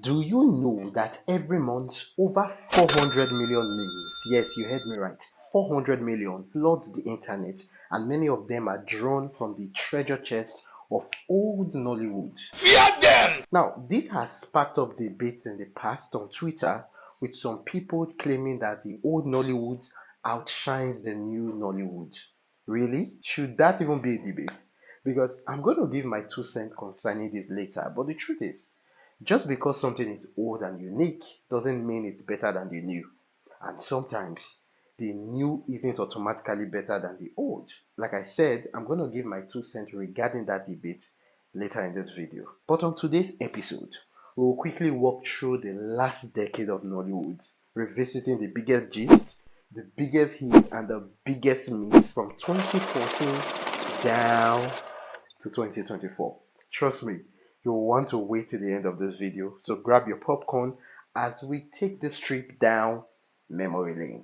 Do you know that every month over 400 million memes, yes, you heard me right, 400 million floods the internet, and many of them are drawn from the treasure chests of old Nollywood? Fear them! Now, this has sparked up debates in the past on Twitter, with some people claiming that the old Nollywood outshines the new Nollywood. Really? Should that even be a debate? Because I'm going to give my 2 cents concerning this later, but the truth is, just because something is old and unique doesn't mean it's better than the new. And sometimes the new isn't automatically better than the old. Like I said, I'm going to give my 2 cents regarding that debate later in this video. But on today's episode, we will quickly walk through the last decade of Nollywood, revisiting the biggest gist, the biggest hits, and the biggest miss from 2014 down to 2024. Trust me, you'll want to wait till the end of this video, so grab your popcorn as we take this trip down memory lane.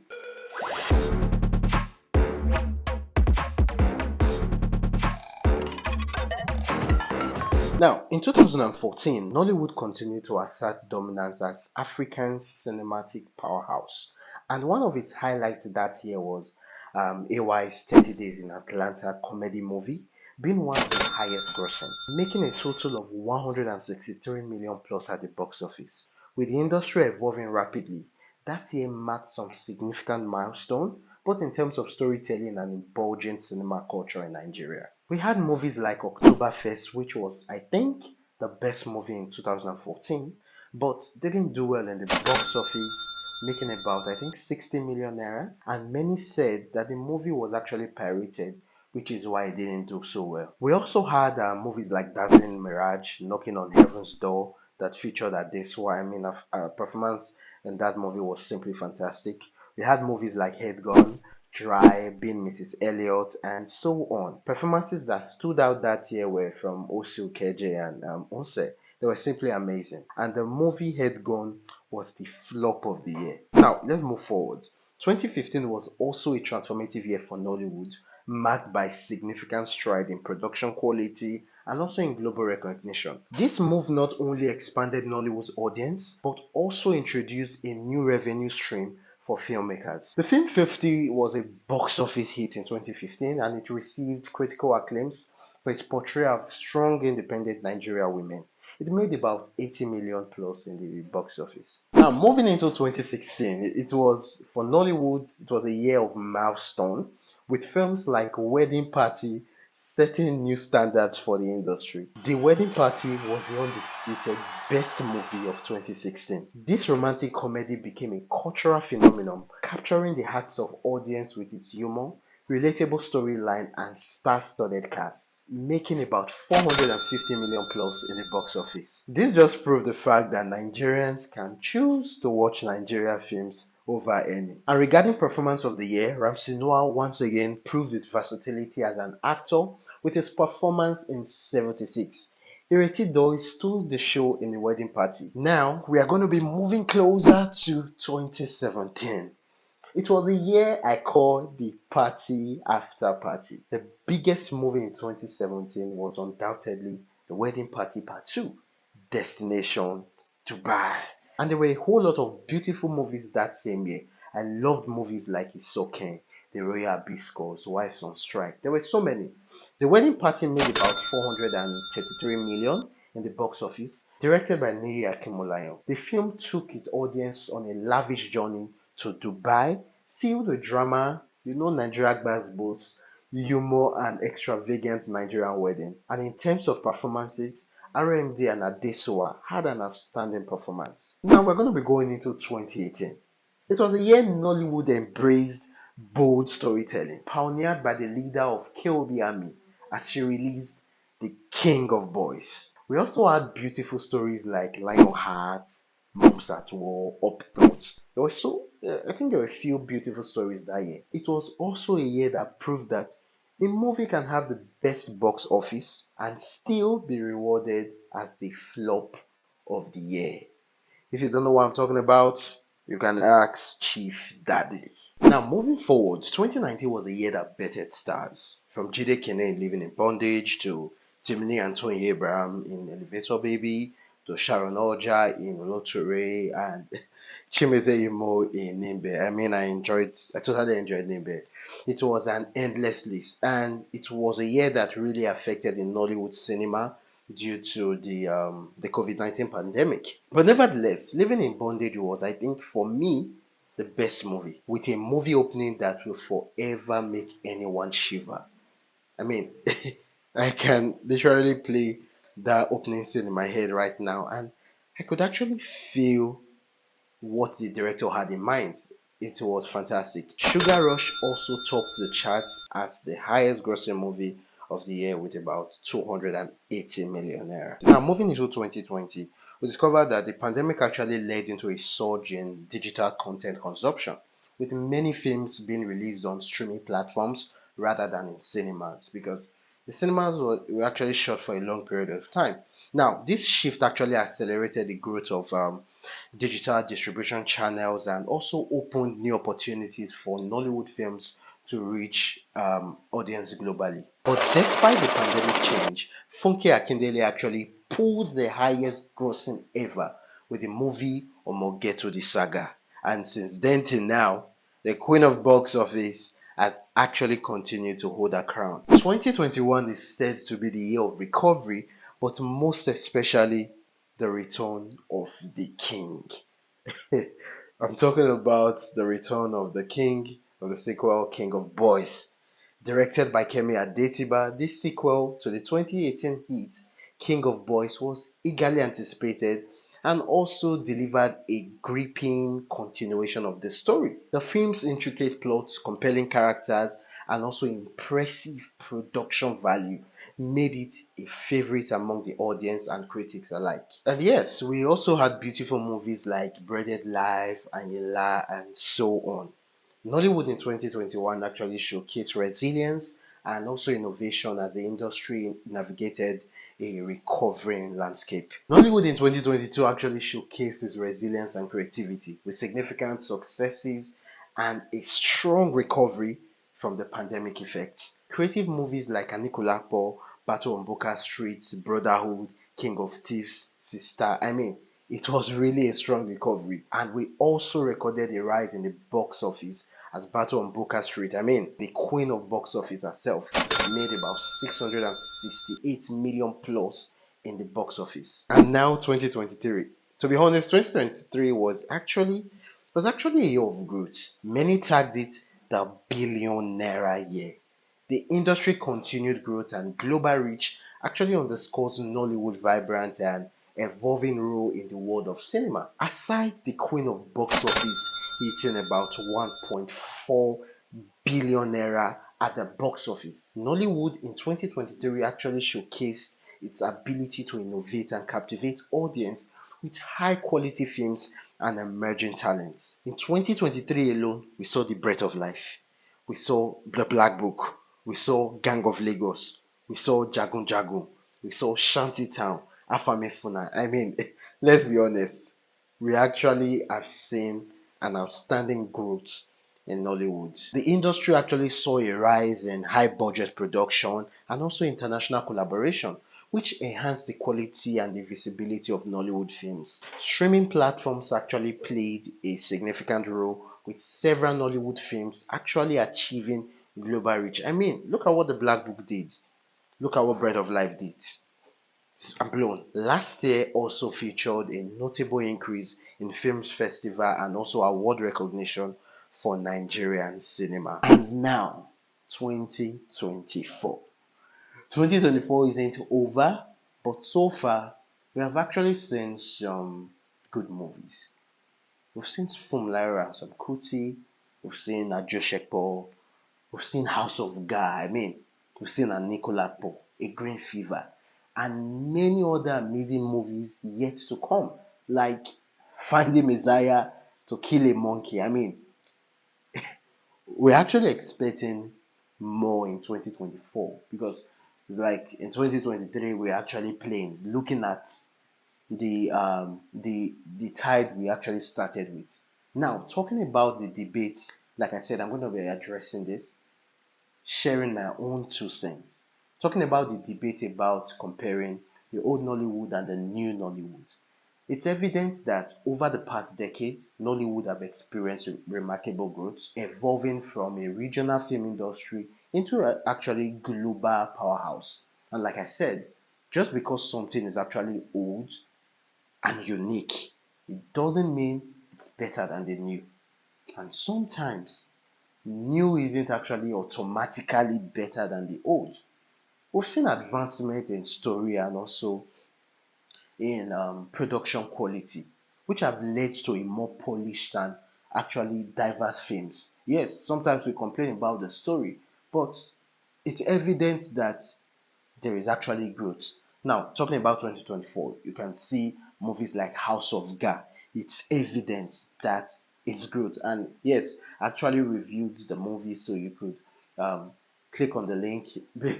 Now, in 2014, Nollywood continued to assert dominance as Africa's cinematic powerhouse, and one of its highlights that year was AY's 30 Days in Atlanta comedy movie, being one of the highest grossing, making a total of 163 million plus at the box office. With the industry evolving rapidly, that year marked some significant milestone, both in terms of storytelling and indulgent cinema culture in Nigeria. We had movies like Oktoberfest, which was, I think, the best movie in 2014, but didn't do well in the box office, making about, I think, 60 million naira. And many said that the movie was actually pirated, which is why it didn't do so well. We also had movies like Dazzling Mirage, Knocking on Heaven's Door, that featured Adesua. I mean, a performance in that movie was simply fantastic. We had movies like Headgun, Dry, Being Mrs. Elliot, and so on. Performances that stood out that year were from Osu Keje and Ose. They were simply amazing. And the movie Headgun was the flop of the year. Now, let's move forward. 2015 was also a transformative year for Nollywood, marked by significant stride in production quality and also in global recognition. This move not only expanded Nollywood's audience, but also introduced a new revenue stream for filmmakers. The film 50 was a box office hit in 2015, and it received critical acclaims for its portrayal of strong independent Nigerian women. It made about 80 million plus in the box office. Now, moving into 2016, it was for Nollywood, it was a year of milestone, with films like Wedding Party setting new standards for the industry. The Wedding Party was the undisputed best movie of 2016. This romantic comedy became a cultural phenomenon, capturing the hearts of audience with its humor, relatable storyline, and star-studded cast, making about 450 million plus in the box office. This just proved the fact that Nigerians can choose to watch Nigerian films over any. And regarding performance of the year, Ramsey Noah once again proved his versatility as an actor with his performance in 76. Ireti Doi stole the show in The Wedding Party. Now, we are going to be moving closer to 2017. It was the year I call the party after party. The biggest movie in 2017 was undoubtedly The Wedding Party Part 2, Destination Dubai. And there were a whole lot of beautiful movies that same year. I loved movies like Isoken, The Royal Hibiscus, Wives on Strike. There were so many. The Wedding Party made about 433 million in the box office, directed by Niyi Akimolayan. The film took its audience on a lavish journey to Dubai, filled with drama, Nigeria Gbasgbos, humor, and extravagant Nigerian wedding. And in terms of performances, RMD and Adesua had an outstanding performance. Now we're going to be going into 2018. It was a year Nollywood embraced bold storytelling, pioneered by the leader of KOB Army as she released The King of Boys. We also had beautiful stories like Lionheart, Moms at War, Up North. I think there were a few beautiful stories that year. It was also a year that proved that a movie can have the best box office and still be rewarded as the flop of the year. If you don't know what I'm talking about, you can ask Chief Daddy. Now, moving forward, 2019 was a year that bettered stars. From Jide Kene in Living in Bondage to Timini and Tony Abraham in Elevator Baby to Sharon Oja in Oloture and Chimeze Imo in Nimbe. I mean, I totally enjoyed Nimbe. It was an endless list, and it was a year that really affected the Nollywood cinema due to the COVID-19 pandemic. But nevertheless, Living in Bondage was, I think, for me, the best movie, with a movie opening that will forever make anyone shiver. I mean, I can literally play that opening scene in my head right now, and I could actually feel what the director had in mind. It was fantastic. Sugar Rush also topped the charts as the highest grossing movie of the year with about 280 million naira. Now, moving into 2020, we discovered that the pandemic actually led into a surge in digital content consumption, with many films being released on streaming platforms rather than in cinemas, because the cinemas were actually shut for a long period of time. Now, this shift actually accelerated the growth of digital distribution channels and also opened new opportunities for Nollywood films to reach audience globally. But despite the pandemic change, Funke Akindele actually pulled the highest grossing ever with the movie Omogeto the Saga. And since then till now, the queen of box office has actually continued to hold her crown. 2021 is said to be the year of recovery, but most especially the return of the king. I'm talking about the return of the king of the sequel, King of Boys. Directed by Kemi Adetiba, this sequel to the 2018 hit King of Boys was eagerly anticipated and also delivered a gripping continuation of the story. The film's intricate plot, compelling characters, and also impressive production value made it a favorite among the audience and critics alike. And yes, we also had beautiful movies like Breaded Life, Anila, and so on. Nollywood in 2021 actually showcased resilience and also innovation as the industry navigated a recovering landscape. Nollywood in 2022 actually showcases resilience and creativity with significant successes and a strong recovery from the pandemic effects. Creative movies like Anikulapo, Battle on Boca Street, Brotherhood, King of Thieves, Sister, it was really a strong recovery. And we also recorded a rise in the box office as Battle on Boca Street, the queen of box office herself, made about 668 million plus in the box office. And now 2023. To be honest, 2023 was actually a year of growth. Many tagged it the billion naira year. The industry continued growth and global reach actually underscores Nollywood's vibrant and evolving role in the world of cinema. Aside the queen of box office hitting about 1.4 billion naira at the box office, Nollywood in 2023 actually showcased its ability to innovate and captivate audience with high quality films and emerging talents. In 2023 alone, we saw The Breath of Life, we saw The Black Book, we saw Gang of Lagos, we saw Jagun Jagun, we saw Shantytown, Afamefuna. Let's be honest, we actually have seen an outstanding growth in Nollywood. The industry actually saw a rise in high budget production and also international collaboration, which enhanced the quality and the visibility of Nollywood films. Streaming platforms actually played a significant role, with several Nollywood films actually achieving global reach. Look at what The Black Book did. Look at what Bread of Life did. I'm blown. Last year also featured a notable increase in films festival and also award recognition for Nigerian cinema. And now, 2024. 2024 isn't over, but so far we have actually seen some good movies. We've seen Fumlaira and some Kuti, we've seen Ajoshekpo, we've seen House of God, we've seen Anikulapo, A Green Fever, and many other amazing movies yet to come, like Finding Messiah, To Kill a Monkey. We're actually expecting more in 2024 because, like in 2023, we're actually playing, looking at the tide we actually started with. Now, talking about the debate, like I said, I'm going to be addressing this, sharing my own 2 cents. Talking about the debate about comparing, the old Nollywood and the new Nollywood. It's evident that over the past decade, Nollywood have experienced remarkable growth, evolving from a regional film industry into an actually global powerhouse. And like I said, just because something is actually old and unique, it doesn't mean it's better than the new. And sometimes, new isn't actually automatically better than the old. We've seen advancement in story and also in production quality, which have led to a more polished and actually diverse films. Yes, sometimes we complain about the story, but it's evident that there is actually growth. Now, talking about 2024, you can see movies like House of Ga. It's evident that it's growth. And yes, I actually reviewed the movie, so you could um, click on the link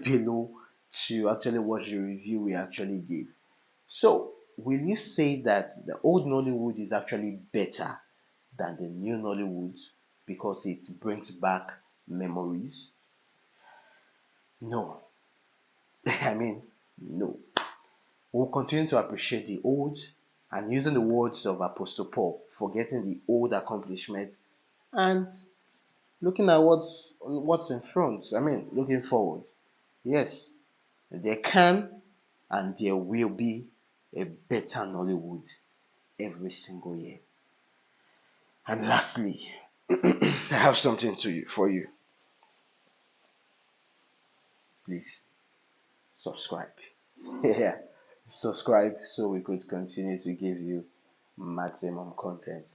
below to actually watch the review we actually gave. So, will you say that the old Nollywood is actually better than the new Nollywood because it brings back memories? No. I mean, no. We'll continue to appreciate the old and using the words of Apostle Paul, forgetting the old accomplishments and looking at what's in front. I mean, looking forward. Yes, there can and there will be a better Nollywood every single year. And lastly, I have something to you for you. Please subscribe. Yeah, subscribe so we could continue to give you maximum content.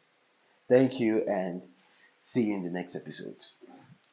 Thank you and see you in the next episode.